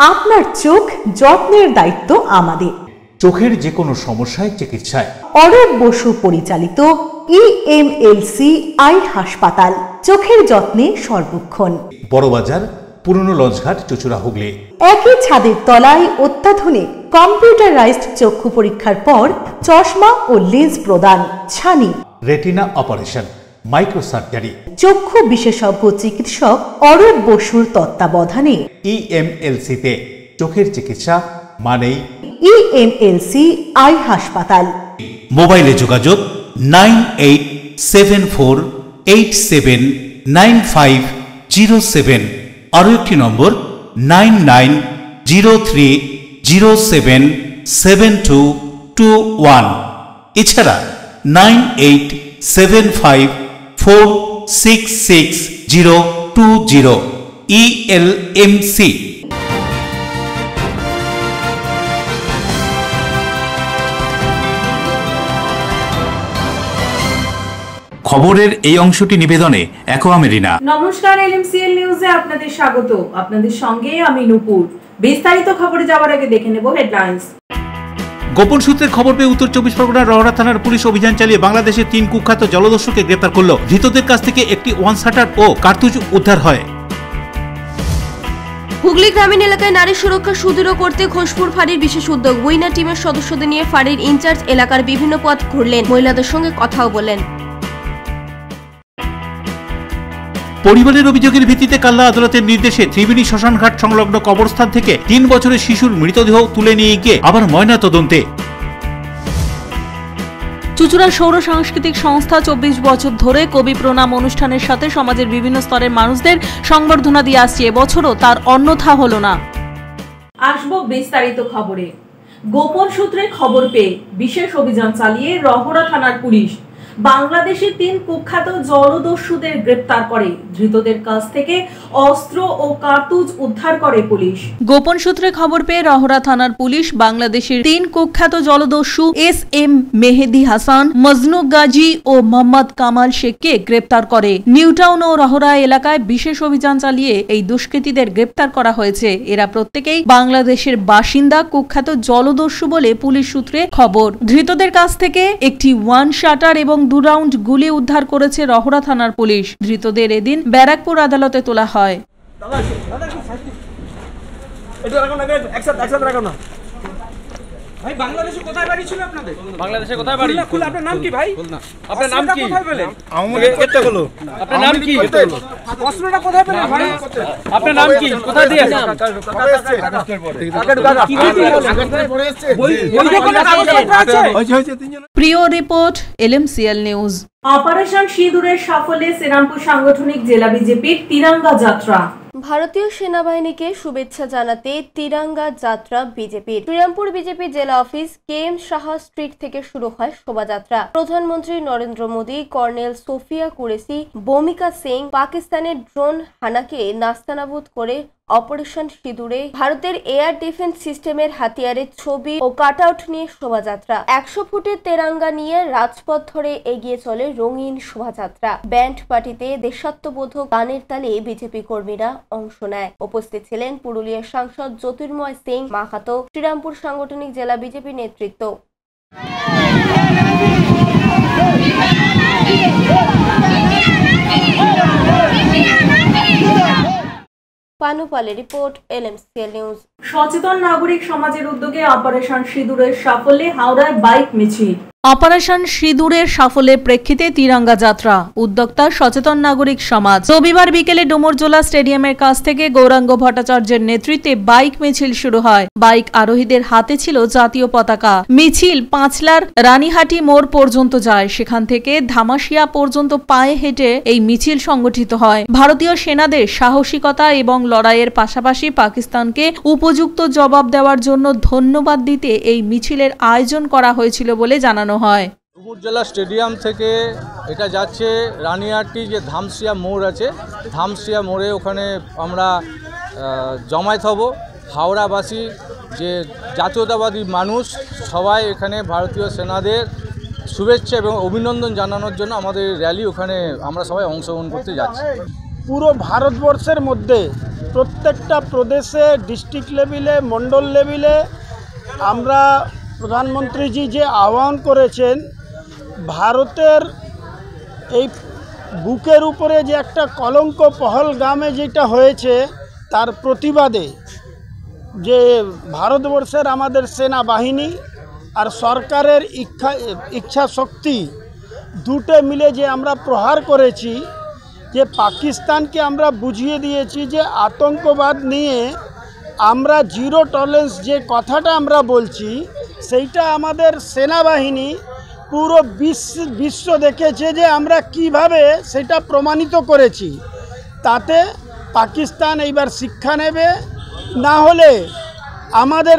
আপনার চোখ যত্নের দায়িত্ব আমাদের। চোখের যে কোনো সমস্যায় চিকিৎসায় অরূপ বসু পরিচালিত EMLC আই হাসপাতাল, চোখের যত্নে সর্বক্ষণ। বড়বাজার, পুরনো লঞ্চঘাট, চুচুড়া, হুগলি। একই ছাদের তলায় অত্যাধুনিক কম্পিউটারাইজড চক্ষু পরীক্ষার পর চশমা ও লেন্স প্রদান, ছানি, রেটিনা অপারেশন, মাইক্রোসার্জারি। চক্ষু বিশেষজ্ঞ চিকিৎসক অরূপ বসুর তত্ত্বাবধানে EMLC-তে চোখের চিকিৎসা মানেই EMLC আই হাসপাতাল। মোবাইলে যোগাযোগ 9874879507। আরও একটি নম্বর 9903077221। এছাড়া 9875466020 ELMC। খবরের এই অংশটি নিবেদনে অ্যাকোয়া মেরিনা। নমস্কার, LMCL নিউজে আপনাদের স্বাগত। আপনাদের সঙ্গে আমি নূপুর। বিস্তারিত খবরে যাওয়ার আগে দেখে নেব হেডলাইন্স। গোপন সূত্রের খবর পেয়ে উত্তর 24 পরগনার রহরা থানার পুলিশ অভিযান চালিয়ে বাংলাদেশের 3 কুখ্যাত জলদস্যুকে গ্রেপ্তার করল। ধৃতদের কাছ থেকে একটি ওয়ান শাটার ও কার্তুজ উদ্ধার হয়। হুগলি গ্রামীণ এলাকায় নারী সুরক্ষা সুদৃঢ় করতে ঘোষপুর ফাঁড়ির বিশেষ উদ্যোগ। উইনার টিমের সদস্যদের নিয়ে ফাঁড়ির ইনচার্জ এলাকার বিভিন্ন পথ ঘুরলেন, মহিলাদের সঙ্গে কথাও বলেন। পরিবারের অভিযোগের ভিত্তিতে কাল্লা আদালতের নির্দেশে ত্রিবেণী শ্মশানঘাট সংলগ্ন কবরস্থান থেকে 3 বছরের শিশুর মৃতদেহ তুলে নিয়ে গিয়ে আবার ময়না তদন্তে। চুচুড়া সৌর সাংস্কৃতিক সংস্থা 24 বছর ধরে কবি প্রণাম অনুষ্ঠানের সাথে সমাজের বিভিন্ন স্তরের মানুষদের সংবর্ধনা দিয়ে আসছে। এবছরও তার অন্যথা হলো না। আসবো বিস্তারিত খবরে। গোপন সূত্রে খবর পেয়ে বিশেষ অভিযান চালিয়ে রহরা থানার পুলিশ বাংলাদেশের 3 কুখ্যাত জলদস্যুদের গ্রেপ্তার করে। ধৃতদের কাছ থেকে অস্ত্র ও কার্তুজ উদ্ধার করে পুলিশ। গোপন সূত্রে খবর পেয়ে রহরা থানার পুলিশ বাংলাদেশের 3 কুখ্যাত জলদস্যু SM মেহেদি হাসান, মজনু গাজী ও মোহাম্মদ কামাল শেখকে গ্রেপ্তার করে। নিউটাউন ও রহরা এলাকায় বিশেষ অভিযান চালিয়ে এই দুষ্কৃতীদের গ্রেপ্তার করা হয়েছে। এরা প্রত্যেকেই বাংলাদেশের বাসিন্দা, কুখ্যাত জলদস্যু বলে পুলিশ সূত্রে খবর। ধৃতদের কাছ থেকে একটি ওয়ান শাটার এবং 2 রাউন্ড গুলি উদ্ধার করেছে রহরা থানার পুলিশ। ধৃতদের এদিন ব্যারাকপুর আদালতে তোলা হয়। ভাই বাংলাদেশে কোথায় বাড়ি ছিল আপনাদের? বাংলাদেশে কোথায় বাড়ি? খুলনা। আপনার নাম কি ভাই? আপনার নাম কি? কোথায় পেলেন? এটা হলো। আপনার নাম কি? অস্ত্রটা কোথায় পেলেন ভাই? আপনার নাম কি? কোথায় দিয়ে আসছেন? প্রিয় রিপোর্ট, LMCL নিউজ। অপারেশন সিঁদুরের সাফল্যে শ্রীরামপুর সাংগঠনিক জেলা বিজেপির তিরঙ্গা যাত্রা। ভারতীয় সেনাবাহিনীকে শুভেচ্ছা জানাতে তিরঙ্গা যাত্রা বিজেপির। শ্রীরামপুর বিজেপি জেলা অফিস KM সাহা স্ট্রিট থেকে শুরু হয় শোভাযাত্রা। প্রধানমন্ত্রী নরেন্দ্র মোদী, কর্নেল সোফিয়া কুরেশি, ভূমিকা সিং পাকিস্তানের ড্রোন হানাকে নাস্তানাবুদ করে অপারেশন সিঁদুরে ভারতের এয়ার ডিফেন্স সিস্টেমের হাতিয়ারের ছবি ও কাটআউট নিয়ে শোভাযাত্রা। 100 ফুটের তেরাঙ্গা নিয়ে রাজপথ ধরে এগিয়ে চলে রঙিন শোভাযাত্রা। ব্যান্ড পার্টিতে দেশাত্মবোধক গানের তালে বিজেপি কর্মীরা অংশ নেয়। উপস্থিত ছিলেন পুরুলিয়ার সাংসদ জ্যোতির্ময় সিং মাহাতো, শ্রীরামপুর সাংগঠনিক জেলা বিজেপি নেতৃত্ব। পানুপালের রিপোর্ট, LMCL নিউজ। সচেতন নাগরিক সমাজের উদ্যোগে অপারেশন সিঁদুরের সাফল্যে হাওড়ায় বাইক মিছিল। অপারেশন সিঁদুরের সাফল্যের প্রেক্ষিতে তিরঙ্গা যাত্রা। উদ্যোক্তা সচেতন নাগরিক সমাজ। রবিবার বিকেলে ডুমুরজোলা স্টেডিয়ামের কাছ থেকে গৌরাঙ্গ ভট্টাচার্যের নেতৃত্বে বাইক মিছিল শুরু হয়। বাইক আরোহীদের হাতে ছিল জাতীয় পতাকা। মিছিল পাঁচলার রানীহাটি মোড় পর্যন্ত যায়। সেখান থেকে ধামাশিয়া পর্যন্ত পায়ে হেঁটে এই মিছিল সংগঠিত হয়। ভারতীয় সেনাদের সাহসিকতা এবং লড়াইয়ের পাশাপাশি পাকিস্তানকে উপযুক্ত জবাব দেওয়ার জন্য ধন্যবাদ দিতে এই মিছিলের আয়োজন করা হয়েছিল বলে জানানো হয়। ডুমুরজোলা স্টেডিয়াম থেকে এটা যাচ্ছে রানীহাটি, যে ধামসিয়া মোড় আছে, ধামসিয়া মোড়ে ওখানে আমরা জমায়েত হব। হাওড়াবাসী যে জাতীয়তাবাদী মানুষ সবাই এখানে ভারতীয় সেনাদের শুভেচ্ছা এবং অভিনন্দন জানানোর জন্য আমাদের র্যালি, ওখানে আমরা সবাই অংশগ্রহণ করতে যাচ্ছি। পুরো ভারতবর্ষের মধ্যে প্রত্যেকটা প্রদেশে ডিস্ট্রিক্ট লেভেলে মণ্ডল লেভেলে আমরা প্রধানমন্ত্রীজি যে আহ্বান করেছেন ভারতের এই বুকের উপরে যে একটা কলঙ্ক পহলগামে যেটা হয়েছে তার প্রতিবাদে যে ভারতবর্ষের আমাদের সেনাবাহিনী আর সরকারের ইচ্ছা শক্তি দুটো মিলে যে আমরা প্রহার করেছি, যে পাকিস্তানকে আমরা বুঝিয়ে দিয়েছি যে আতঙ্কবাদ নিয়ে আমরা জিরো টলারেন্স যে কথাটা আমরা বলছি সেইটা আমাদের সেনাবাহিনী পুরো বিশ্ব দেখেছে যে আমরা কিভাবে সেটা প্রমাণিত করেছি। তাতে পাকিস্তান এইবার শিক্ষা নেবে, না হলে আমাদের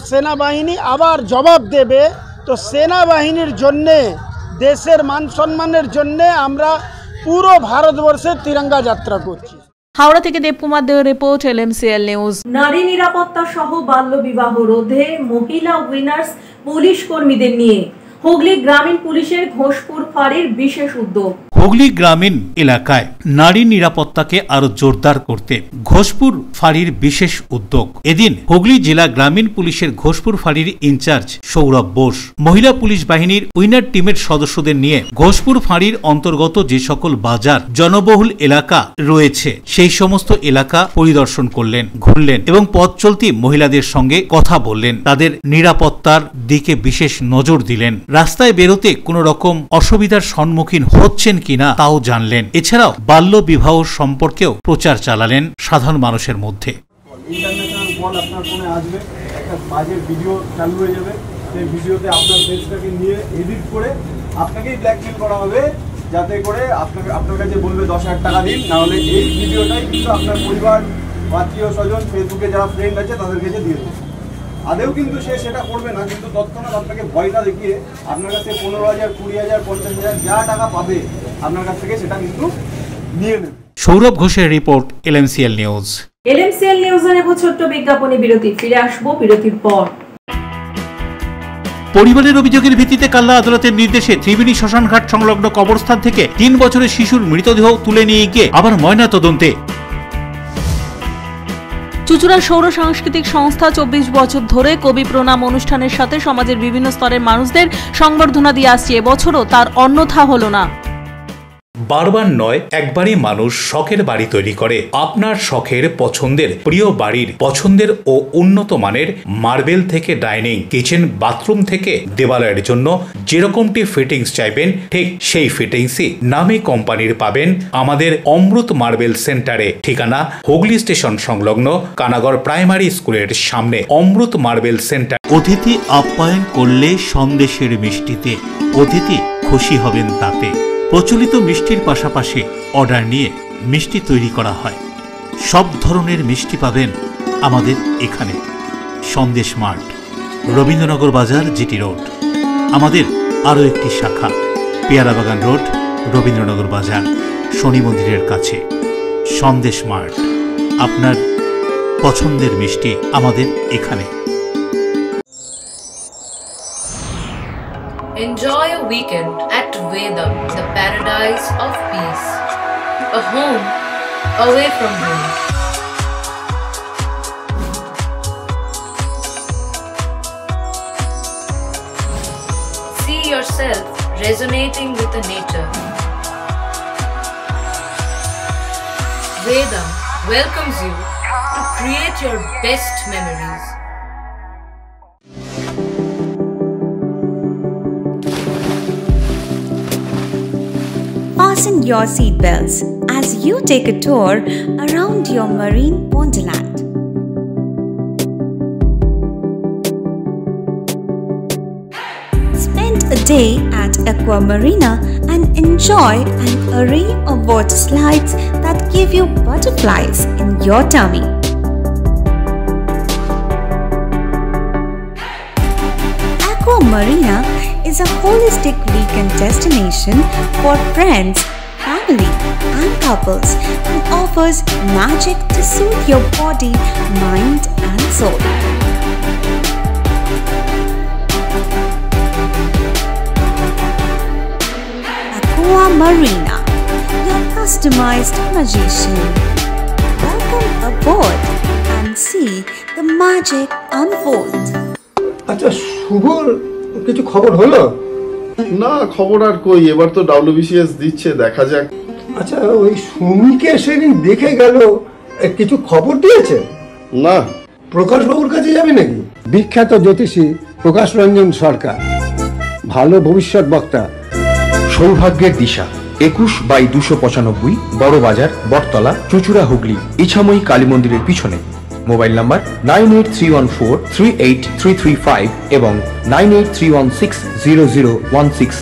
সেনাবাহিনী আবার জবাব দেবে। তো সেনাবাহিনীর জন্যে, দেশের মান সম্মানের জন্যে আমরা পুরো ভারতবর্ষে তিরঙ্গা যাত্রা করছি। হাওড়া থেকে দেবকুমার দেওয়ার রিপোর্ট, LMCL নিউজ। নারী নিরাপত্তা সহ বাল্য বিবাহ রোধে মহিলা উইনার্স পুলিশ কর্মীদের নিয়ে হুগলি গ্রামীণ পুলিশের ঘোষপুর ফাঁড়ির বিশেষ উদ্যোগ। হুগলি গ্রামীণ এলাকায় নারী নিরাপত্তাকে আরো জোরদার করতে ঘোষপুর ফাঁড়ির বিশেষ উদ্যোগ। এদিন হুগলি জেলা গ্রামীণ পুলিশের ঘোষপুর ফাঁড়ির ইনচার্জ সৌরভ বোস মহিলা পুলিশ বাহিনীর উইনার টিমের সদস্যদের নিয়ে ঘোষপুর ফাঁড়ির অন্তর্গত যে সকল বাজার জনবহুল এলাকা রয়েছে সেই সমস্ত এলাকা পরিদর্শন করলেন, ঘুরলেন এবং পথ চলতি মহিলাদের সঙ্গে কথা বললেন, তাদের নিরাপত্তার দিকে বিশেষ নজর দিলেন। রাস্তায় বেরোতে কোনো রকম অসুবিধার সম্মুখীন হচ্ছেন কিনা তাও জানলেন। এছাড়াও বাল্য বিবাহ সম্পর্কেও প্রচার চালালেন সাধারণ মানুষের মধ্যে। ইন্টারন্যাশনাল বল আপনার ফোনে আসবে, একটা বাজে ভিডিও চালু হয়ে যাবে, সেই ভিডিওতে আপনার ফেসটাকে নিয়ে এডিট করে আপনাকেই ব্ল্যাকমেল করা হবে, যাতে করে আপনার কাছে বলবে 10,000 টাকা দিন, নাহলে এই ভিডিওটাই কিন্তু আপনার পরিবার, আত্মীয় স্বজন, ফেসবুকে যারা ফ্রেন্ড আছে তাদের কাছে দিয়ে দেবে। আদেও কিন্তু সে সেটা করবে না, কিন্তু তৎক্ষণাৎ আপনাকে ভয়টা দেখিয়ে আপনার কাছে 15,000, 20,000, 50,000 যা টাকা পাবে আপনার কাছ থেকে সেটা কিন্তু নিয়ে নেবে। সৌরভ ঘোষের রিপোর্ট, LMCL নিউজ। LMCL নিউজে নেব ছোট্ট বিজ্ঞাপনী বিরতি, ফিরে আসবো বিরতির পর। পরিবারের অভিযোগের ভিত্তিতে কাল্লা আদালতের নির্দেশে ত্রিবেণী শ্মশানঘাট সংলগ্ন কবরস্থান থেকে 3 বছরের শিশুর মৃতদেহ তুলে নিয়ে গিয়ে আবার ময়না তদন্তে। চুঁচুড়া সৌর সাংস্কৃতিক সংস্থা 24 বছর ধরে কবি প্রণাম অনুষ্ঠানের সাথে সমাজের বিভিন্ন স্তরের মানুষদের সংবর্ধনা দিয়ে আসছে। এবছরও তার অন্যথা হলো না। বারবার নয়, একবারই মানুষ শখের বাড়ি তৈরি করে। আপনার শখের পছন্দের প্রিয় বাড়ির পছন্দের ও উন্নত মানের মার্বেল থেকে ডাইনিং, কিচেন, বাথরুম থেকে দেওয়ালের জন্য যেরকমটি ফিটিংস চাইবেন ঠিক সেই ফিটিংসই নামী কোম্পানির পাবেন আমাদের অমৃত মার্বেল সেন্টারে। ঠিকানা হুগলি স্টেশন সংলগ্ন কানাগড় প্রাইমারি স্কুলের সামনে অমৃত মার্বেল সেন্টার। অতিথি আপ্যায়ন করলে সন্দেশের মিষ্টিতে অতিথি খুশি হবেন তাতে। প্রচলিত মিষ্টির পাশাপাশি অর্ডার নিয়ে মিষ্টি তৈরি করা হয়। সব ধরনের মিষ্টি পাবেন আমাদের এখানে। সন্দেশ মার্ট, রবীন্দ্রনগর বাজার, জিটি রোড। আমাদের আরও একটি শাখা পেয়ারাবাগান রোড, রবীন্দ্রনগর বাজার, শনি মন্দিরের কাছে। সন্দেশ মার্ট, আপনার পছন্দের মিষ্টি আমাদের এখানে। Enjoy a weekend at Vedam, the paradise of peace. A home away from home. See yourself resonating with the nature. Vedam welcomes you to create your best memories. Fasten your seatbelts as you take a tour around your marine wonderland. Spend a day at Aqua Marina and enjoy an array of water slides that give you butterflies in your tummy. Aqua Marina is a holistic weekend destination for friends, family and couples and offers magic to soothe your body, mind and soul. Aqua Marina, your customized magician. Welcome board and see the magic unfold. আচ্ছা, শুভর কিছু খবর হলো? না, খবর আর কই, এবার তো WBCS দিচ্ছে, দেখা যাক। আচ্ছা, ওই সুমিকে সেদিন দেখে গেল, কিছু খবর দিয়েছে? না। প্রকাশ বাবুর কাছে যাবে নাকি? বিখ্যাত জ্যোতিষী প্রকাশ রঞ্জন সরকার, ভালো ভবিষ্যৎ বক্তা। সৌভাগ্যের দিশা 21/295 বড় বাজার, বটতলা, চুচুড়া, হুগলি, ইছাময়ী কালী মন্দিরের পিছনে। মোবাইল নাম্বার 9831438335 এবং 9831600016।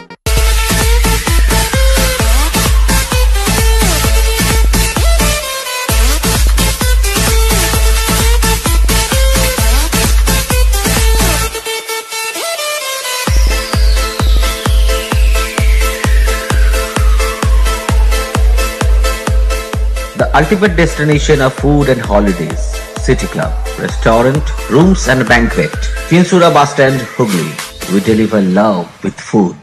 The ultimate destination of food and holidays. City Club, restaurant, rooms and banquet. Chinsura Bus Stand, Hugli. We deliver love with food.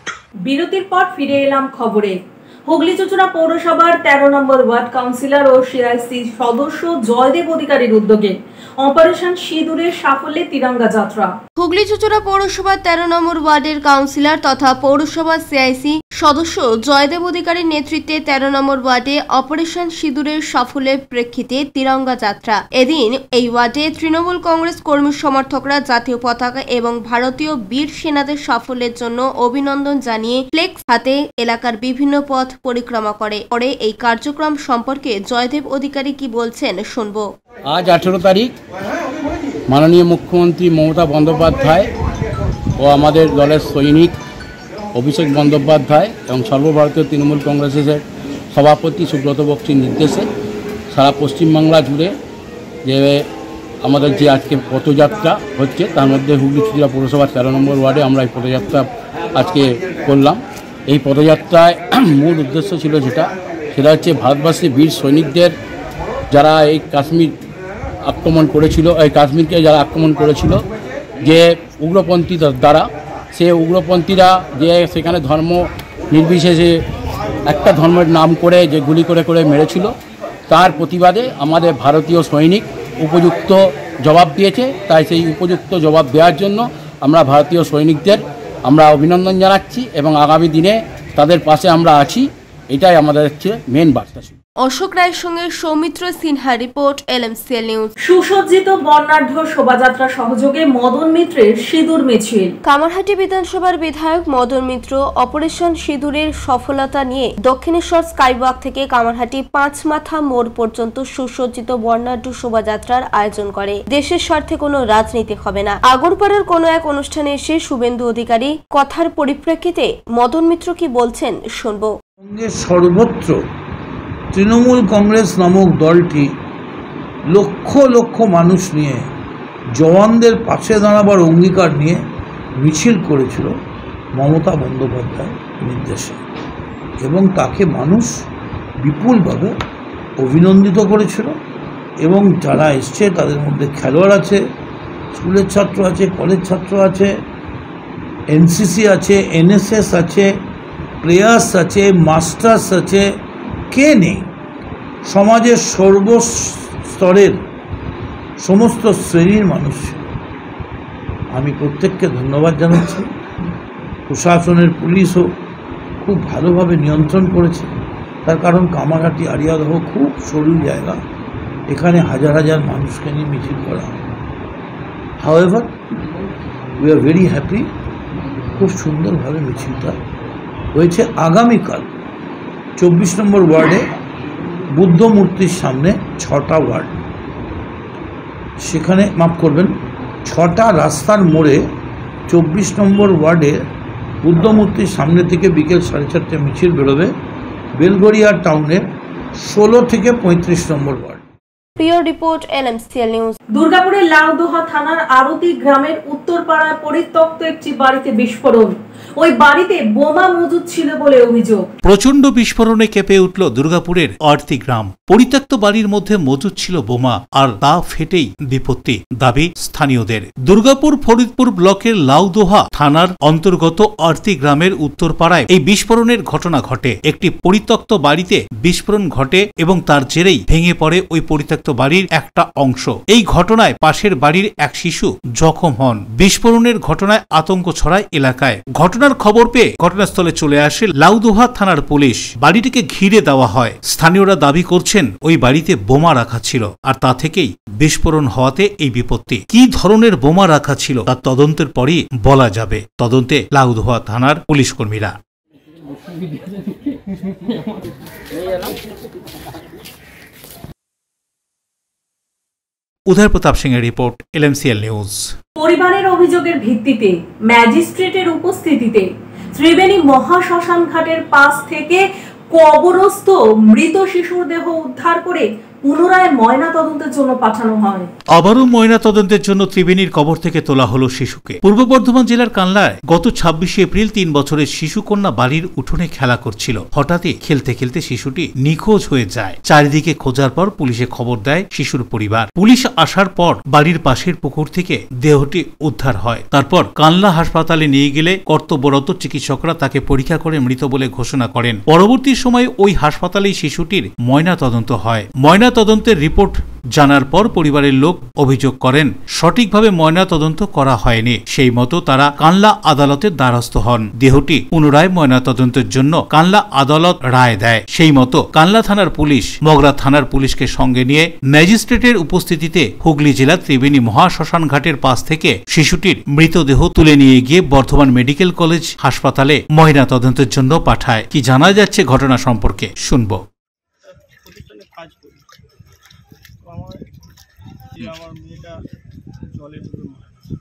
বিরতির পর ফিরে এলাম খবরে। হুগলি চুচুড়া পৌরসভার 13 নম্বর ওয়ার্ড কাউন্সিলর ও সিআইসি সদস্য জয়দেব অধিকারীর উদ্যোগে অপারেশন সিঁদুরের সাফল্যে তিরঙ্গা যাত্রা। হুগলি চুচুড়া পৌরসভার 13 নম্বর ওয়ার্ডের কাউন্সিলর তথা পৌরসভার সিআইসি সদস্য জয়দেব অধিকারীর নেতৃত্বে 13 নম্বর ওয়ার্ডে অপারেশন সিঁদুরের সাফল্যের প্রেক্ষিতে তিরঙ্গা যাত্রা। এদিন এই ওয়ার্ডে তৃণমূল কংগ্রেস কর্মী সমর্থকরা জাতীয় পতাকা এবং ভারতীয় বীর সেনাদের সাফল্যের জন্য অভিনন্দন জানিয়ে ফ্লেক্স হাতে এলাকার বিভিন্ন পথ পরিক্রমা করে। পরে এই কার্যক্রম সম্পর্কে জয়দেব অধিকারী কি বলছেন শুনবো। আজ 18 তারিখ মাননীয় মুখ্যমন্ত্রী মমতা বন্দ্যোপাধ্যায় ও আমাদের দলের সৈনিক অভিষেক বন্দ্যোপাধ্যায় এবং সর্বভারতীয় তৃণমূল কংগ্রেসের সভাপতি সুব্রত বক্সির নির্দেশে সারা পশ্চিমবাংলা জুড়ে যে আমাদের যে আজকে পথযাত্রা হচ্ছে, তার মধ্যে হুগলি চুচুড়া পৌরসভার 13 নম্বর ওয়ার্ডে আমরা এই পদযাত্রা আজকে করলাম। এই পদযাত্রায় মূল উদ্দেশ্য ছিল সেটা হচ্ছে ভারতবর্ষের বীর সৈনিকদের যারা এই কাশ্মীর আক্রমণ করেছিল, এই কাশ্মীরকে যারা আক্রমণ করেছিল যে উগ্রপন্থী দ্বারা, সে উগ্রপন্থীরা যে সেখানে ধর্ম নির্বিশেষে একটা ধর্মের নাম করে যে গুলি করে করে মেরেছিল, তার প্রতিবাদে আমাদের ভারতীয় সৈনিক উপযুক্ত জবাব দিয়েছে। তাই সেই উপযুক্ত জবাব দেওয়ার জন্য আমরা ভারতীয় সৈনিকদের আমরা অভিনন্দন জানাচ্ছি এবং আগামী দিনে তাদের পাশে আমরা আছি, এটাই আমাদের হচ্ছে মেন বার্তা। অশোক রায়ের সঙ্গে Soumitra Sinha report, LMCL news. সুসজ্জিত বর্ণাঢ্য শোভাযাত্রা সহযোগে মদন মিত্রের সিঁদুর মিছিল। কামারহাটি বিধানসভার বিধায়ক মদন মিত্র অপারেশন সিঁদুরের সফলতা নিয়ে দক্ষিণেশ্বর স্কাইওয়াক থেকে কামারহাটি 5 মাথা মোড় পর্যন্ত সুসজ্জিত বর্ণাঢ্য শোভাযাত্রার আয়োজন করে। দেশের স্বার্থে কোনো রাজনীতি হবে না। আগরপাড়ার কোনো এক অনুষ্ঠানে এসে শুভেন্দু অধিকারী কথার পরিপ্রেক্ষিতে মদন মিত্র কি বলছেন শুনবো। সর্বত্র তৃণমূল কংগ্রেস নামক দলটি লক্ষ লক্ষ মানুষ নিয়ে জওয়ানদের পাশে দাঁড়াবার অঙ্গীকার নিয়ে মিছিল করেছিল মমতা বন্দ্যোপাধ্যায় নির্দেশে, এবং তাকে মানুষ বিপুলভাবে অভিনন্দিত করেছিল। এবং যারা এসছে তাদের মধ্যে খেলোয়াড় আছে, স্কুলের ছাত্র আছে, কলেজ ছাত্র আছে, এনসিসি আছে, NSS আছে, প্লেয়ার্স আছে, মাস্টার্স আছে, কে নেই। সমাজের সর্বস্তরের সমস্ত শ্রেণীর মানুষ। আমি প্রত্যেককে ধন্যবাদ জানাচ্ছি। প্রশাসনের পুলিশও খুব ভালোভাবে নিয়ন্ত্রণ করেছে, তার কারণ কামারহাটি আড়িয়াদহ খুব সরু জায়গা, এখানে হাজার হাজার মানুষকে নিয়ে মিছিল করা হয়। However we are very happy, খুব সুন্দরভাবে মিছিলটা হয়েছে। আগামীকাল 24 নম্বর ওয়ার্ডে বুদ্ধ মূর্তির সামনে 6টা ওয়ার্ড, সেখানে মাফ করবেন 6টা রাস্তার মোড়ে 24 নম্বর ওয়ার্ডে বুদ্ধ মূর্তির সামনে থেকে বিকেল 4:30 মিছিল বেরোবে বেলগড়িয়া টাউনের 16 থেকে 35 নম্বর ওয়ার্ড। প্রিয় রিপোর্ট, LMCL নিউজ। দুর্গাপুরের লাউদোহা থানার আরতি গ্রামের উত্তরপাড়ায় পরিত্যক্ত একটি বাড়িতে বিস্ফোরণ। ওই বাড়িতে বোমা মজুদ ছিল বলে অভিযোগ। প্রচন্ড বিস্ফোরণে কেঁপে উঠল দুর্গাপুরের আরতি গ্রাম। পরিত্যক্ত বাড়ির মধ্যে মজুদ ছিল বোমা, আর তা ফেটেই বিপত্তি, দাবি স্থানীয়দের। দুর্গাপুর ফরিদপুর ব্লকের লাউদোহা থানার অন্তর্গত আরতি গ্রামের উত্তরপাড়ায় এই বিস্ফোরণের ঘটনা ঘটে। একটি পরিত্যক্ত বাড়িতে বিস্ফোরণ ঘটে এবং তার জেরেই ভেঙে পড়ে ওই পরিত্যক্ত বাড়ির একটা অংশ। এই ঘটনায় পাশের বাড়ির এক শিশু জখম হন। বিস্ফোরণের ঘটনায় আতঙ্ক ছড়ায় এলাকায়। ঘটনার খবর পেয়ে ঘটনাস্থলে চলে আসে লাউদোহা থানার পুলিশ। বাড়িটিকে ঘিরে দেওয়া হয়। স্থানীয়রা দাবি করছেন ওই বাড়িতে বোমা রাখা ছিল, আর তা থেকেই বিস্ফোরণ হওয়াতে এই বিপত্তি। কি ধরনের বোমা রাখা ছিল তা তদন্তের পরই বলা যাবে। তদন্তে লাউদোহা থানার পুলিশ কর্মীরা। উদয় প্রতাপ সিংহের রিপোর্ট, LMCL নিউজ। পরিবারের অভিযোগের ভিত্তিতে ম্যাজিস্ট্রেটের উপস্থিতিতে ত্রিবেণী মহাশ্মশান ঘাটের পাশ থেকে কবরস্থ মৃত শিশুর দেহ উদ্ধার করে পুনরায় ময়না তদন্তের জন্য পাঠানো হয়। আবারও ময়না তদন্তের জন্য ত্রিবেণীর কবর থেকে তোলা হলো শিশুকে। পূর্ব বর্ধমান জেলার কানলায় গত 26 এপ্রিল 3 বছরের শিশুকন্যা বাড়ির উঠোনে খেলা করছিল। হঠাৎই খেলতে খেলতে শিশুটি নিখোঁজ হয়ে যায়। চারিদিকে খোঁজার পর পুলিশে খবর দেয় শিশুর পরিবার। পুলিশ আসার পর বাড়ির পাশের পুকুর থেকে দেহটি উদ্ধার হয়। তারপর কানলা হাসপাতালে নিয়ে গেলে কর্তব্যরত চিকিৎসকরা তাকে পরীক্ষা করে মৃত বলে ঘোষণা করেন। পরবর্তী সময়ে ওই হাসপাতালেই শিশুটির ময়না তদন্ত হয়। ময়না তদন্তের রিপোর্ট জানার পর পরিবারের লোক অভিযোগ করেন সঠিকভাবে ময়না তদন্ত করা হয়নি। সেই মতো তারা কানলা আদালতের দ্বারস্থ হন। দেহটি পুনরায় ময়না তদন্তের জন্য কানলা আদালত রায় দেয়। সেই মতো কানলা থানার পুলিশ মগরা থানার পুলিশকে সঙ্গে নিয়ে ম্যাজিস্ট্রেটের উপস্থিতিতে হুগলি জেলার ত্রিবেণী মহাশ্মশান ঘাটের পাশ থেকে শিশুটির মৃতদেহ তুলে নিয়ে গিয়ে বর্ধমান মেডিকেল কলেজ হাসপাতালে ময়না তদন্তের জন্য পাঠায়। কি জানা যাচ্ছে ঘটনা সম্পর্কে শুনব। আমার মেয়েটা জলে ডুবে মারা গেছে।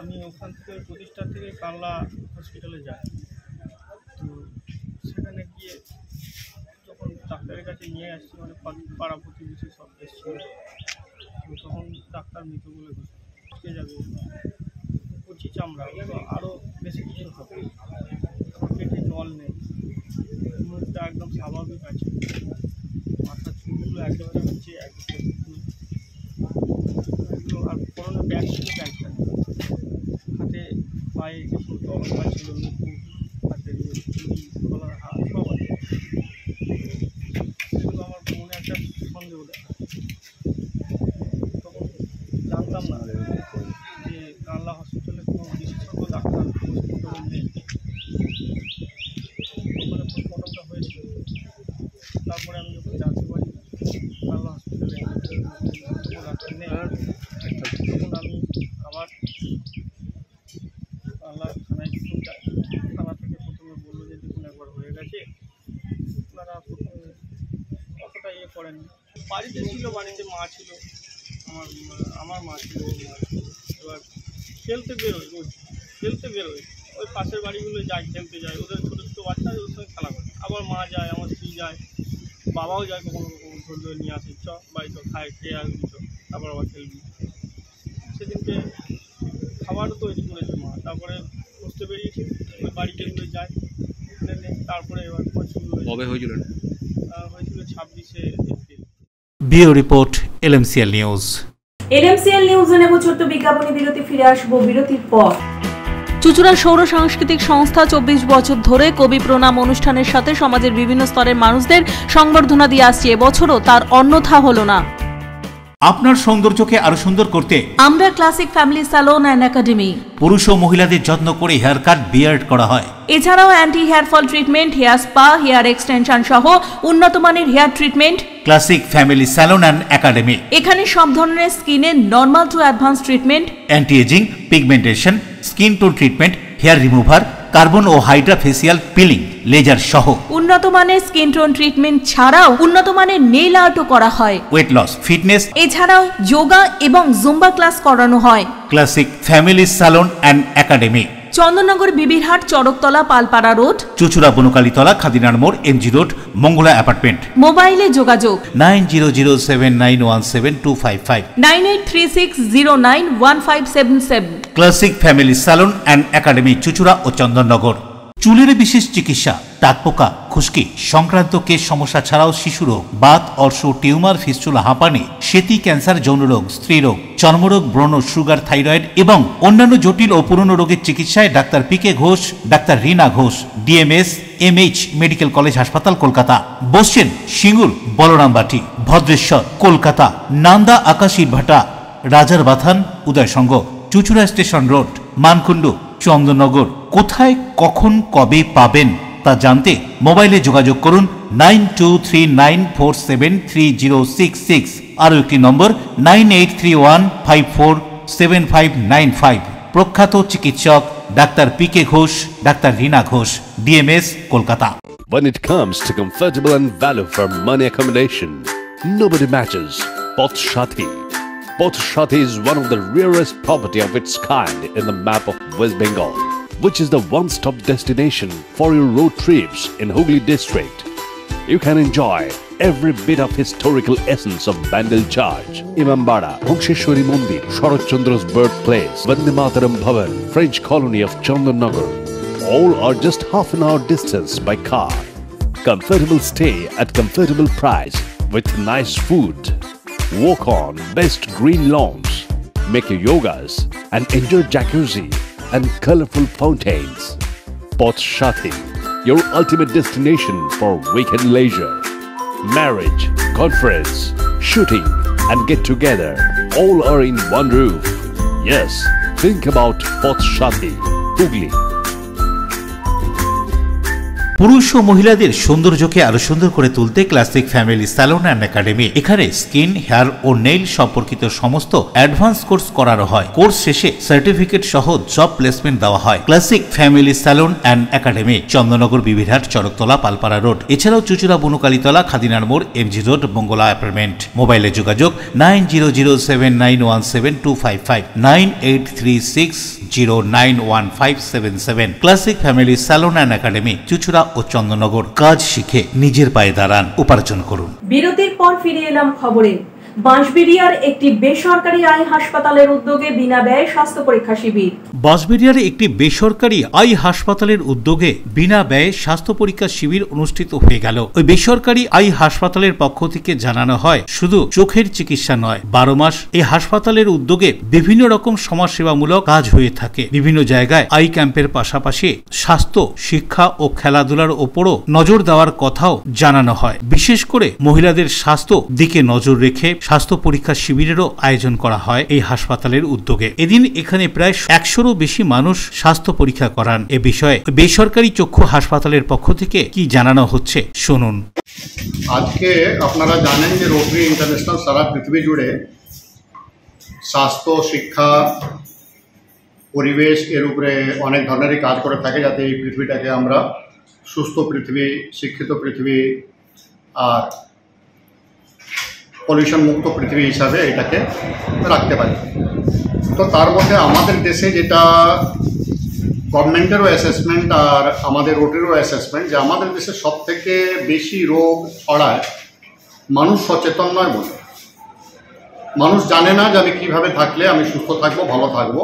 আমি ওখান থেকে প্রতিষ্ঠান থেকে কানলা হসপিটালে যাই। তো সেখানে গিয়ে যখন ডাক্তারের কাছে নিয়ে আসছি, মানে পাড়া প্রতিবেশী সব এসেছিল, তো তখন ডাক্তার মৃত বলে ঘুষকে যাবে, কচি চামড়া, আরও বেশি কিছু হবে, পেটে জল নেই, মুখটা একদম স্বাভাবিক আছে, মাথার চুলগুলো একেবারে নিচে একদম, আর পরনে ব্যাগ ছিল, প্যান্টটা হাতে পায়ে কিছু অবস্থা ছিল, মুখ হাতে গলার হাত সব আছে। সেগুলো আমার মনে একটা সন্দেহ দেখা। তখন জানতাম না যে কানলা হসপিটালে কোনো বিশেষজ্ঞ ডাক্তার নেই। ওখানে পোস্টমর্টমটা হয়েছিল। তারপরে আমি যখন জানতে পারি কানলা হসপিটালে ডাক্তার নেই, তখন আমি আবার কানলা থানায় যাই। থানা থেকে প্রথমে বললো যে দেখুন একবার হয়ে গেছে, আপনারা প্রথমে অতটা ইয়ে করেন। বাড়িতে ছিল, বাড়িতে মা ছিল, আমার মা ছিল। এবার খেলতে বেরোয়, রোজ খেলতে বেরোয়, ওই পাশের বাড়িগুলো যায়, খেলতে যায়, ওদের ছোটো ছোটো বাচ্চা ওদের সঙ্গে খেলা করে। আবার মা যায়, আমার স্ত্রী যায়, বাবাও যায়, কখনো কখনো ধরে নিয়ে আসে, চ বাড়িতে খায়, খেয়ে আসবি, চ তারপর আবার খেলবি। সেদিনকে খাবারও তৈরি করেছে মা, তারপরে বসতে বেরিয়েছি, ওই বাড়িতে গুলো যায়। তারপরে এবার কবে হয়েছিল? হয়েছিল 26 April. Bureau report, LMCL news. LMCL নিউজে নেব ছোট্ট বিজ্ঞাপনী বিরতি, ফিরে আসবো বিরতির পর। চুঁচুড়া সৌর সাংস্কৃতিক সংস্থা 24 বছর ধরে কবি প্রণাম অনুষ্ঠানের সাথে সমাজের বিভিন্ন স্তরের মানুষদের সংবর্ধনা দিয়ে আসছে। এবছরও তার অন্যথা হলো না। আপনার সৌন্দর্যকে আরো সুন্দর করতে আমরা classic family salon and academy. পুরুষ ও মহিলাদের যত্ন করে হেয়ার কাট, বিয়ার্ড করা হয়। এছাড়াও anti hair fall treatment, hair spa, hair extension সহ উন্নত মানের hair treatment. Classic family salon and academy. এখানে সব ধরনের স্কিনের normal to advance treatment, anti ageing, pigmentation, skin tone treatment, hair remover, carbon ও হাইড্রা ফেসিয়াল পিলিং, লেজার সহ উন্নত মানের স্কিন টোন ট্রিটমেন্ট ছাড়াও উন্নত মানের নেইল আর্টও করা হয়। ওয়েট লস, ফিটনেস, এছাড়াও যোগা এবং জুম্বা ক্লাস করানো হয়। Classic family salon and academy, Chandannagar Bibirhat Charaktala Palpara road, Chuchura Bonkalitala খাদিনার মোড়, এমজি রোড, মঙ্গলা অ্যাপার্টমেন্ট। মোবাইলে যোগাযোগ 9007917255, 9836091577। Classic family salon and academy, Chuchura ও চন্দননগর। চুলের বিশেষ চিকিৎসা, টাকপোকা, খুশকি সংক্রান্ত কেশ সমস্যা ছাড়াও শিশু রোগ, বাত, অর্শ, টিউমার, ফিস্টুলা, হাঁপানি, সেতি, ক্যান্সার, যৌনরোগ, স্ত্রীরোগ, চর্মরোগ, ব্রণ, সুগার, থাইরয়েড এবং অন্যান্য জটিল ও পুরনো রোগের চিকিৎসায় doctor PK Ghosh, doctor Rina Ghosh, DMS MH medical college হাসপাতাল, কলকাতা। বসছেন সিঙ্গুর, বলরামবাটি, ভদ্রেশ্বর, কলকাতা। নান্দা, আকাশ ইটভাটা, রাজার বাথান, উদয়সঙ্গ, চুচুড়া স্টেশন রোড, মানকুণ্ডু, চন্দননগর। কোথায়, কখন, কবে পাবেন তা জানতে মোবাইলে যোগাযোগ করুন 9239473066। আরও একটি নম্বর 9831547595। প্রখ্যাত চিকিৎসক doctor PK Ghosh, doctor Rina Ghosh, DMS, Kolkata. When it comes to comfortable and value for money accommodation, nobody matches Pothshathi. Pothshathi is one of the rarest property of its kind in the map of West Bengal, which is the one-stop destination for your road trips in Hooghly district. You can enjoy every bit of historical essence of Bandel Church, Imambara, Bhongsheshwari Mandir, Sharat Chandra's birthplace, Vande Mataram Bhavan, French colony of Chandanagar. All are just half an hour distance by car. Comfortable stay at comfortable price with nice food. Walk on best green lawns, make your yogas and enjoy jacuzzi and colorful fountains. Pothshathi, your ultimate destination for weekend leisure. Marriage, conference, shooting and get together all are in one roof. Yes, think about Pothshathi, Hooghly. পুরুষ ও মহিলাদের সৌন্দর্যকে আরো সুন্দর করে তুলতে classic family salon and academy. এখানে skin, hair ও nail সম্পর্কিত সমস্ত অ্যাডভান্স কোর্স করানো হয়। কোর্স শেষে সার্টিফিকেট সহ জব প্লেসমেন্ট দেওয়া হয়। Classic family salon and academy, Chandannagar, Bibirhat, Charaktala, Palpara road. এছাড়াও চুচুড়া বনকালীতলা, খাদিনার মোড়, এমজি রোড, মঙ্গলা অ্যাপার্টমেন্ট। মোবাইলে যোগাযোগ 9007917255, 9836091577। Classic family salon and academy, Chuchura ও চন্দননগর। কাজ শিখে নিজের পায়ে দাঁড়ান, উপার্জন করুন। বিরতির পর ফিরে এলাম খবরে। বাঁশবেড়িয়ার একটি বেসরকারি আই হাসপাতালের উদ্যোগে বিনা ব্যয়ে স্বাস্থ্য পরীক্ষা শিবির। বাঁশবেড়িয়ার একটি বেসরকারি আই হাসপাতালের উদ্যোগে বিনা ব্যয়ে স্বাস্থ্য পরীক্ষা শিবির অনুষ্ঠিত হয়ে গেল। ওই বেসরকারি আই হাসপাতালের পক্ষ থেকে জানানো হয়, শুধু চোখের চিকিৎসা নয়, 12 মাস এই হাসপাতালের উদ্যোগে বিভিন্ন রকম সমাজসেবামূলক কাজ হয়ে থাকে। বিভিন্ন জায়গায় আই ক্যাম্পের পাশাপাশি স্বাস্থ্য, শিক্ষা ও খেলাধুলার ওপরও নজর দেওয়ার কথাও জানানো হয়। বিশেষ করে মহিলাদের স্বাস্থ্য দিকে নজর রেখে স্বাস্থ্য পরীক্ষা শিবিরেরও আয়োজন করা হয় এই হাসপাতালের উদ্যোগে। এদিন এখানে প্রায় 100-এরও বেশি মানুষ স্বাস্থ্য পরীক্ষা করান। এ বিষয়ে বেসরকারি চক্ষু হাসপাতালের পক্ষ থেকে কি জানানো হচ্ছে শুনুন। আজকে আপনারা জানেন যে রোটারি ইন্টারন্যাশনাল সারা পৃথিবী জুড়ে স্বাস্থ্য, শিক্ষা, পরিবেশ এর উপরে অনেক ধরনেরই কাজ করে থাকে, যাতে এই পৃথিবীটাকে আমরা সুস্থ পৃথিবী, শিক্ষিত পৃথিবী আর পলিউশন মুক্ত পৃথিবী হিসাবে এটাকে রাখতে পারি। তো তার মধ্যে আমাদের দেশে যেটা গভর্নমেন্টেরও অ্যাসেসমেন্ট আর আমাদের রোটারিরও অ্যাসেসমেন্ট, যে আমাদের দেশে সবথেকে বেশি রোগ ছড়ায় মানুষ সচেতন নয় বলে। মানুষ জানে না যে আমি কীভাবে থাকলে আমি সুস্থ থাকবো, ভালো থাকবো।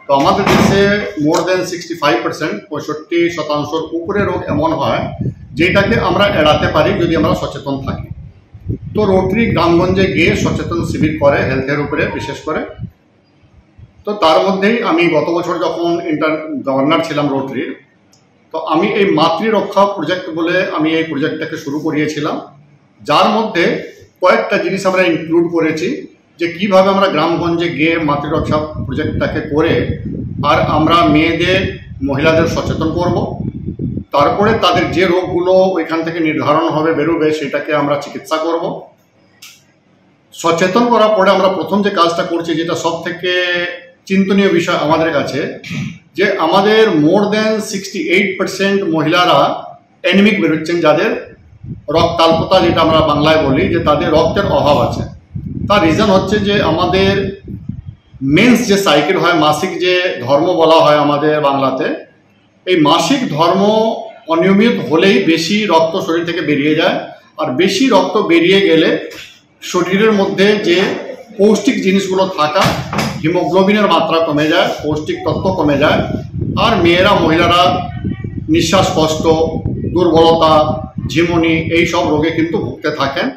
তো আমাদের দেশে মোর দেন 65%, 65% উপরে রোগ এমন হয় যেটাকে আমরা এড়াতে পারি যদি আমরা সচেতন থাকি। তো রোটারি গ্রামগঞ্জে গিয়ে সচেতন শিবির করে হেলথের উপরে বিশেষ করে। তো তার মধ্যেই আমি গত বছর যখন গভর্নর ছিলাম রোটারির, তো আমি এই মাতৃরক্ষা প্রজেক্ট বলে আমি এই প্রজেক্টটাকে শুরু করিয়েছিলাম, যার মধ্যে কয়েকটা জিনিস আমরা ইনক্লুড করেছি যে কিভাবে আমরা গ্রামগঞ্জে গিয়ে মাতৃরক্ষা প্রজেক্টটাকে করে আর আমরা মেয়েদের, মহিলাদের সচেতন করব। তারপরে তাদের যে রোগগুলো ওইখান থেকে নির্ধারণ হবে, বেরোবে, সেটাকে আমরা চিকিৎসা করব। সচেতন করার পরে আমরা প্রথম যে কাজটা করছি, যেটা সব থেকে চিন্তনীয় বিষয় আমাদের কাছে, যে আমাদের মোর দেন 68% মহিলারা অ্যানিমিক বেরোচ্ছেন, যাদের রক্তাল্পতা যেটা আমরা বাংলায় বলি, যে তাদের রক্তের অভাব আছে। তার রিজন হচ্ছে যে আমাদের মেন্স যে সাইকেল হয়, মাসিক যে ধর্ম বলা হয় আমাদের বাংলাতে, এই মাসিক ধর্ম অনিয়মিত হলেই বেশি রক্ত শরীর থেকে বেরিয়ে যায়। আর বেশি রক্ত বেরিয়ে গেলে শরীরের মধ্যে যে পৌষ্টিক জিনিসগুলো থাকা, হিমোগ্লোবিনের মাত্রা কমে যায়, পৌষ্টিক তত্ত্ব কমে যায়, আর মহিলারা নিঃশ্বাস কষ্ট, দুর্বলতা, ঝিমুনি এই সব রোগে কিন্তু ভুগতে থাকেন।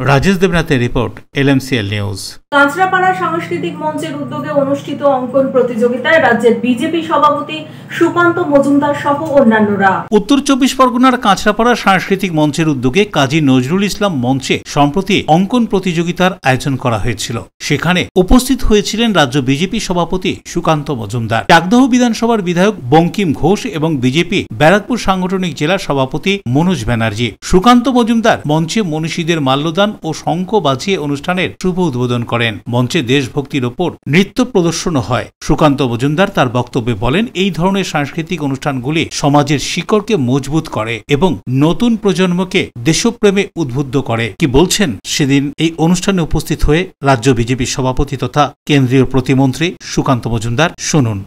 রাজেশ দেবনাথের রিপোর্ট, LMCL নিউজ। কাঁচরাপাড়া সাংস্কৃতিক মঞ্চের উদ্যোগে অনুষ্ঠিত অঙ্কন প্রতিযোগিতায় রাজ্যের বিজেপি সভাপতি সুকান্ত মজুমদার সহ অন্যান্যরা। উত্তর 24 পরগনার কাঁচরাপাড়া সাংস্কৃতিক মঞ্চের উদ্যোগে কাজী নজরুল ইসলাম মঞ্চে সম্প্রতি অঙ্কন প্রতিযোগিতার আয়োজন করা হয়েছিল। সেখানে উপস্থিত হয়েছিলেন রাজ্য বিজেপি সভাপতি সুকান্ত মজুমদার, টাকদহ বিধানসভার বিধায়ক বঙ্কিম ঘোষ এবং বিজেপি ব্যারাকপুর সাংগঠনিক জেলা সভাপতি মনোজ ব্যানার্জি। সুকান্ত মজুমদার মঞ্চে মনীষীদের মাল্যদান ও শঙ্খ বাজিয়ে অনুষ্ঠানের শুভ উদ্বোধন করেন। মঞ্চে দেশভক্তির ওপর নৃত্য প্রদর্শন হয়। সুকান্ত মজুমদার তার বক্তব্যে বলেন, এই ধরনের সাংস্কৃতিক অনুষ্ঠানগুলি সমাজের শিকড়কে মজবুত করে এবং নতুন প্রজন্মকে দেশপ্রেমে উদ্বুদ্ধ করে। কি বলছেন সেদিন এই অনুষ্ঠানে উপস্থিত হয়ে রাজ্য বিজেপি সভাপতি তথা কেন্দ্রীয় প্রতিমন্ত্রী সুকান্ত মজুমদার, শুনুন।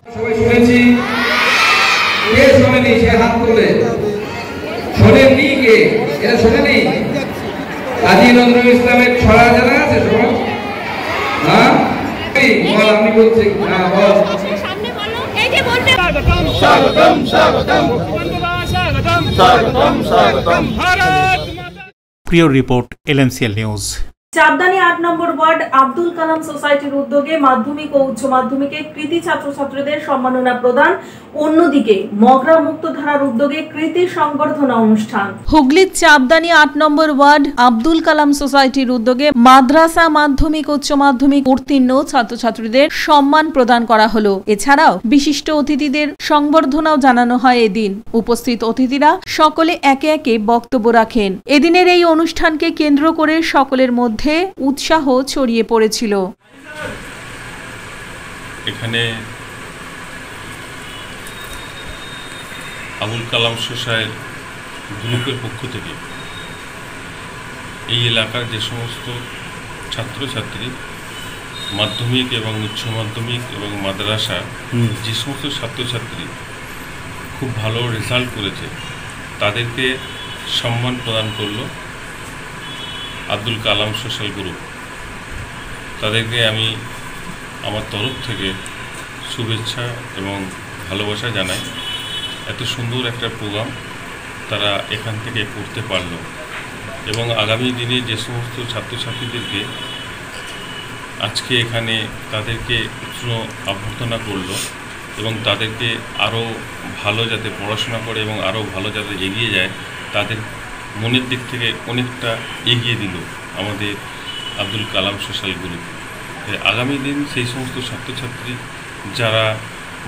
কাজী নজরুল ইসলামের ছড়া জানা আছে সবার? হ্যাঁ, আমি বলছি প্রিয় রিপোর্ট, LMCL নিউজ। চাপদানি 8 নম্বর ওয়ার্ড আব্দুল কালাম সোসাইটির উদ্যোগে মাধ্যমিক ও উচ্চ মাধ্যমিকে কৃতি ছাত্রছাত্রীদের সম্মাননা প্রদান। অন্যদিকে মগরা মুক্তধারার উদ্যোগে কৃতি সংবর্ধনা অনুষ্ঠান। হুগলির চাপদানি 8 নম্বর ওয়ার্ড আব্দুল কালাম সোসাইটির উদ্যোগে মাদ্রাসা, মাধ্যমিক, উচ্চ মাধ্যমিক উত্তীর্ণ ছাত্রছাত্রীদের সম্মান প্রদান করা হলো। এছাড়াও বিশিষ্ট অতিথিদের সংবর্ধনাও জানানো হয় এদিন। উপস্থিত অতিথিরা সকলে একে একে বক্তব্য রাখেন। এদিনের এই অনুষ্ঠানকে কেন্দ্র করে সকলের মধ্যে উৎসাহ ছড়িয়ে পড়েছিল। এখানে আবুল কালাম সোসাইটির গ্রুপের পক্ষ থেকে এই এলাকার যে সমস্ত ছাত্রছাত্রী মাধ্যমিক এবং উচ্চ মাধ্যমিক এবং মাদ্রাসা যে সমস্ত ছাত্রছাত্রী খুব ভালো রেজাল্ট করেছে তাদেরকে সম্মান প্রদান করলো আব্দুল কালাম সোশ্যাল গ্রুপ। তাদেরকে আমি আমার তরফ থেকে শুভেচ্ছা এবং ভালোবাসা জানাই। এত সুন্দর একটা প্রোগ্রাম তারা এখান থেকে করতে পারলো এবং আগামী দিনে যে সমস্ত ছাত্রছাত্রীদেরকে আজকে এখানে তাদেরকে উচ্চ অভ্যর্থনা করলো এবং তাদেরকে আরও ভালো যাতে পড়াশোনা করে এবং আরও ভালো যাতে এগিয়ে যায়, তাদের মনের দিক থেকে অনেকটা এগিয়ে দিল আমাদের আব্দুল কালাম সোশ্যাল গ্রুপ। আগামী দিন সেই সমস্ত ছাত্রছাত্রী যারা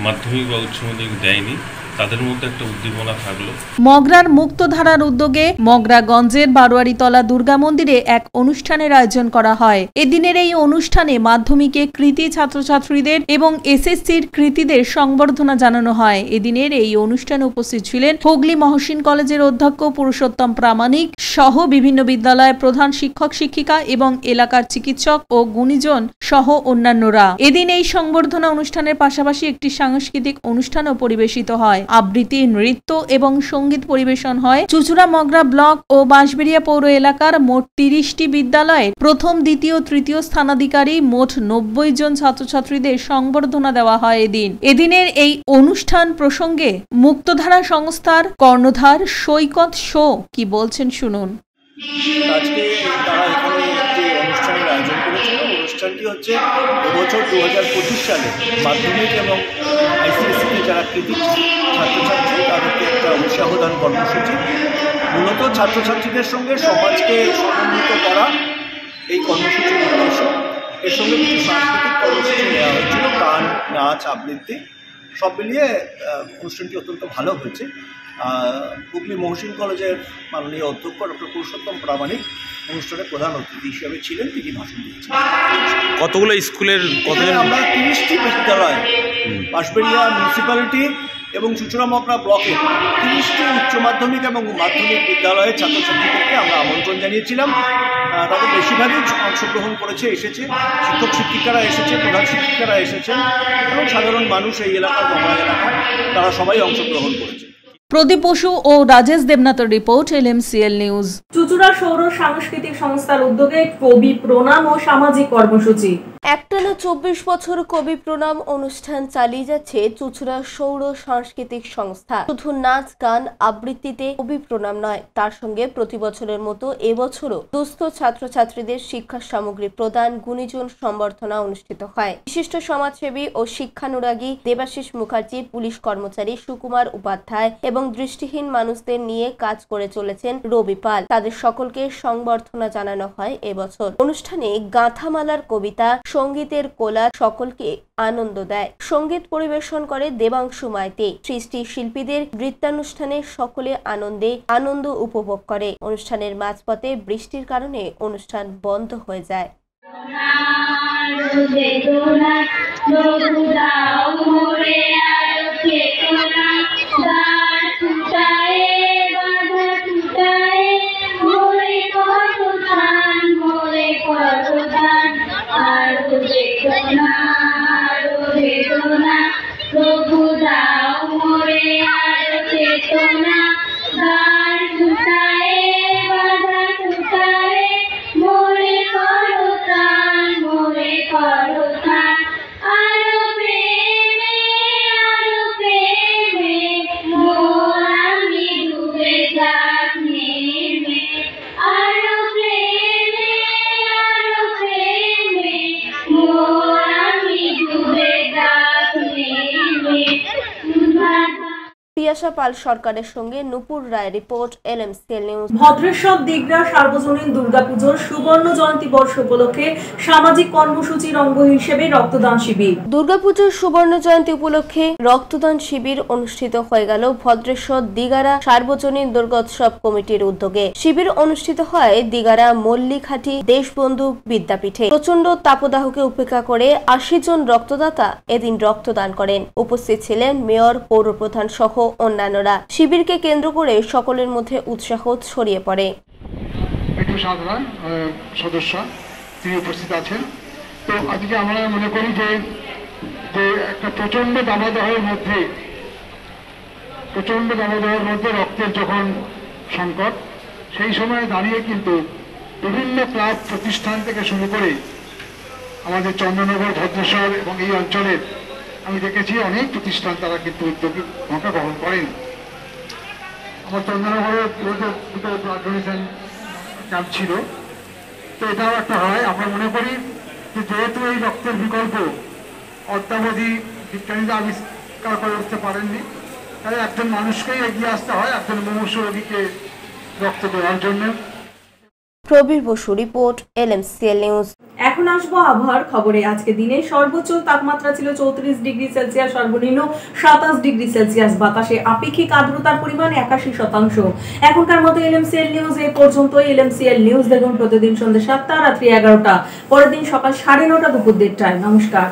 মাধ্যমিক বা উচ্চ মাধ্যমিক দেয়নি তাদের মধ্যে একটা উদ্দীপনা থাকলো। মগরার মুক্তধারার উদ্যোগে মগরাগঞ্জের বারোয়ারিতলা দুর্গা মন্দিরে এক অনুষ্ঠানের আয়োজন করা হয়। এদিনের এই অনুষ্ঠানে মাধ্যমিকে কৃতি ছাত্রছাত্রীদের এবং এসএসসির কৃতিদের সংবর্ধনা জানানো হয়। এদিনের এই অনুষ্ঠানে উপস্থিত ছিলেন হুগলি মহসিন কলেজের অধ্যক্ষ পুরুষোত্তম প্রামাণিক সহ বিভিন্ন বিদ্যালয়ের প্রধান শিক্ষক শিক্ষিকা এবং এলাকার চিকিৎসক ও গুণীজন সহ অন্যান্যরা। এদিন এই সংবর্ধনা অনুষ্ঠানের পাশাপাশি একটি সাংস্কৃতিক অনুষ্ঠানও পরিবেশিত হয়। আবৃত্তি, নৃত্য এবং সঙ্গীত পরিবেশন হয়। চুচুড়া মগরা ব্লক ও বাঁশবেড়িয়া পৌর এলাকার মোট 30টি বিদ্যালয়ের প্রথম, দ্বিতীয়, তৃতীয় স্থানাধিকারী মোট 90 জন ছাত্রছাত্রীদের সংবর্ধনা দেওয়া হয় এদিন। এদিনের এই অনুষ্ঠান প্রসঙ্গে মুক্তধারা সংস্থার কর্ণধার সৈকত শো কি বলছেন শুনুন। আজকে তারা এখানে একটি অনুষ্ঠানের আয়োজন করেছিল। অনুষ্ঠানটি হচ্ছে এবছর 2025 সালে মাধ্যমিক এবং আইসিএসসিতে যারা কৃতি ছাত্রছাত্রী তাদেরকে একটা উৎসাহদান কর্মসূচি। মূলত ছাত্রছাত্রীদের সঙ্গে সমাজকে সমন্বিত করা এই কর্মসূচির উদ্দেশ্য। এর সঙ্গে কিছু সাংস্কৃতিক কর্মসূচি নেওয়া হয়েছিল, গান, নাচ, আবৃত্তি সব মিলিয়ে অনুষ্ঠানটি অত্যন্ত ভালো হয়েছে। হুগলি মহসিন কলেজের মাননীয় অধ্যক্ষ ডক্টর পুরুষোত্তম প্রামাণিক অনুষ্ঠানে প্রধান অতিথি হিসেবে ছিলেন, তিনি ভাষণ দিয়েছেন। কতগুলো স্কুলের আমরা 30টি বিদ্যালয়, বাঁশবেড়িয়া মিউনিসিপ্যালিটি এবং চুঁচুড়া মকড়া ব্লকে 30টি উচ্চ মাধ্যমিক এবং মাধ্যমিক বিদ্যালয়ের ছাত্রছাত্রীদেরকে আমরা আমন্ত্রণ জানিয়েছিলাম। তাদের বেশিরভাগই অংশগ্রহণ করেছে, এসেছে, শিক্ষক শিক্ষিকারা এসেছে, প্রধান শিক্ষিকারা এসেছেন এবং সাধারণ মানুষ এই এলাকার মকড়া এলাকার তারা সবাই অংশগ্রহণ করেছে। প্রদীপ বসু ও রাজেশ দেবনাথের রিপোর্ট, LMCL নিউজ। চুঁচুড়া সৌর সাংস্কৃতিক সংস্থার উদ্যোগে কবি প্রণাম ও সামাজিক কর্মসূচি। একটানা 24 বছর কবি প্রণাম অনুষ্ঠান চালিয়ে যাচ্ছে চুঁচুড়া সৌর সাংস্কৃতিক সংস্থা। শুধু নাচ গান আবৃত্তিতে কবি প্রণাম নয়, তার সঙ্গে প্রতি বছরের মতো এবছরও দুস্থ ছাত্রছাত্রীদের শিক্ষা সামগ্রী প্রদান, গুণীজন সম্বর্ধনা অনুষ্ঠিত হয়। বিশিষ্ট সমাজসেবী ও শিক্ষানুরাগী দেবাশিস মুখার্জি, পুলিশ কর্মচারী সুকুমার উপাধ্যায় এবং দৃষ্টিহীন মানুষদের নিয়ে কাজ করে চলেছেন রবি পাল। তাদের সকলকে সংবর্ধনা জানানো হয় এবছর। অনুষ্ঠানে গাঁথামালার কবিতা, সঙ্গীতের কোলা সকলকে আনন্দ দেয়। সঙ্গীত পরিবেশন করে দেবাংশু মাইতি। সৃষ্টি শিল্পীদের নৃত্যানুষ্ঠানে সকলে আনন্দ উপভোগ করে। অনুষ্ঠানের মাঝপথে বৃষ্টির কারণে অনুষ্ঠান বন্ধ হয়ে যায়। পিয়াসা পাল সরকারের সঙ্গে নুপুর রায় report, LMCL news. Bhadreswar Digra সার্বজনীন দুর্গাপুজোর সুবর্ণ জয়ন্তী বর্ষ উপলক্ষে সামাজিক কর্মসূচির অঙ্গ হিসেবে রক্তদান শিবির। দুর্গাপুজোর সুবর্ণ জয়ন্তী উপলক্ষে রক্তদান শিবির অনুষ্ঠিত হয়ে গেল ভদ্রেশ্বর দিগারা সার্বজনীন দুর্গোৎসব কমিটির উদ্যোগে। শিবির অনুষ্ঠিত হয় দিগারা মল্লিকহাটি দেশবন্ধু বিদ্যাপীঠে। প্রচন্ড তাপদাহকে উপেক্ষা করে 80 জন রক্তদাতা এদিন রক্তদান করেন। উপস্থিত ছিলেন মেয়র, পৌরপ্রধান সহ অন্যান্যরা। শিবিরকে কেন্দ্র করে সকলের মধ্যে উৎসাহ ছড়িয়ে পড়ে। একটু সাধারণ সদস্য তিনি উপস্থিত আছেন। তো আজকে আমরা মনে করি যে একটা প্রচন্ড দাবদাহের মধ্যে রক্তের যখন সংকট, সেই সময় দাঁড়িয়ে কিন্তু বিভিন্ন ক্লাব প্রতিষ্ঠান থেকে শুরু করে আমাদের চন্দ্রনগর, ভদ্রেশ্বর এবং এই অঞ্চলের আমি দেখেছি অনেক প্রতিষ্ঠান তারা কিন্তু উদ্যোগী ভূমিকা গ্রহণ করেন। আমার চন্দ্রনগরের দুটো ব্লাড ডোনেশন ক্যাম্প ছিল, তো এটাও একটা হয়। আমরা মনে করি যে যেহেতু এই রক্তের বিকল্প অদ্যাবধি বিজ্ঞানীরা আবিষ্কার করে উঠতে পারেননি, তাই একজন মানুষকেই এগিয়ে আসতে হয় একজন মুমূর্ষু রোগীকে রক্ত দেওয়ার জন্য। Prabir Basu report, LMCL news. এখন আসবো আবহাওয়ার খবরে। আজকে দিনে সর্বোচ্চ তাপমাত্রা ছিল 34 ডিগ্রি সেলসিয়াস, সর্বনিম্ন 27 ডিগ্রি সেলসিয়াস। বাতাসে আপেক্ষিক আর্দ্রতার পরিমাণ 81%। এখনকার মতো LMCL নিউজ এই পর্যন্ত। LMCL নিউজ দেখুন প্রতিদিন সন্ধ্যা 7টা, রাত্রি 11টা, পরের দিন সকাল 9:30, দুপুর 1:30টায়। নমস্কার।